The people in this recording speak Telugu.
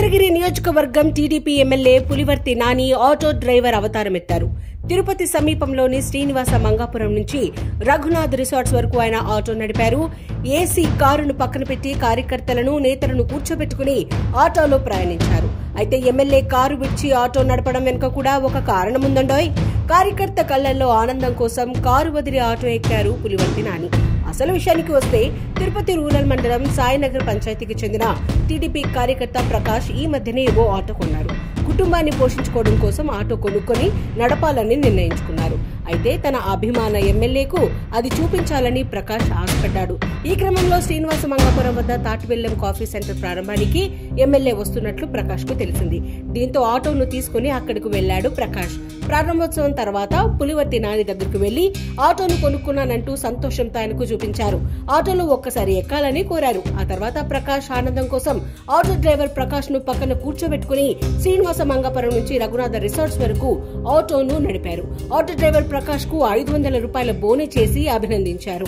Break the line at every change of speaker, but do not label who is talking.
చంద్రగిరి నియోజకవర్గం TDP MLA Pulivarthi Nani auto driver అవతారమెత్తారు. తిరుపతి సమీపంలోని శ్రీనివాస మంగాపురం నుంచి రఘునాథ్ రిసార్ట్స్ వరకు ఆయన ఆటో నడిపారు. ఏసీ కారును పక్కన పెట్టి కార్యకర్తలను, నేతలను కూర్చోబెట్టుకుని ఆటోలో ప్రయాణించారు. అయితే ఎమ్మెల్యే కారు విడిచి ఆటో నడపడం వెనుక కూడా ఒక కారణముందండోయ్. కార్యకర్త కళ్లల్లో ఆనందం కోసం కారు వదిలి ఆటో ఎక్కారు పులివర్తి నాని. అసలు విషయానికి వస్తే తిరుపతి రూరల్ మండలం సాయినగర్ పంచాయతీకి చెందిన టీడీపీ కార్యకర్త ప్రకాష్ ఈ మధ్యనే ఓ ఆటో కొన్నారు. కుటుంబాన్ని పోషించుకోవడం కోసం ఆటో కొనుక్కొని నడపాలని నిర్ణయించుకున్నారు. అయితే తన అభిమాన ఎమ్మెల్యేకు అది చూపించాలని ప్రకాష్ ఆశపడ్డాడు. ఈ క్రమంలో శ్రీనివాస మంగాపురం వద్ద తాటిబెల్లం కాఫీ సెంటర్ ప్రారంభానికి ఎమ్మెల్యే వస్తున్నట్లు ప్రకాష్ కు తెలిసింది. దీంతో ఆటోను తీసుకుని అక్కడికి వెళ్లాడు ప్రకాష్. ప్రారంభోత్సవం తర్వాత పులివర్తి నాని దగ్గరకు వెళ్లి ఆటోను కొనుక్కున్నానంటూ సంతోషంతో ఆయనకు చూపించారు. ఆటోలో ఒక్కసారి ఎక్కాలని కోరారు. ఆ తర్వాత ప్రకాష్ ఆనందం కోసం ఆటో డ్రైవర్ ప్రకాష్ ను పక్కన కూర్చోబెట్టుకుని శ్రీనివాస మంగాపురం నుంచి రఘునాథ రిసార్ట్స్ వరకు ఆటోను నడిపారు. ఆటో డ్రైవర్ ప్రకాష్ కు 500 రూపాయల బోనస్ చేసి అభినందించారు.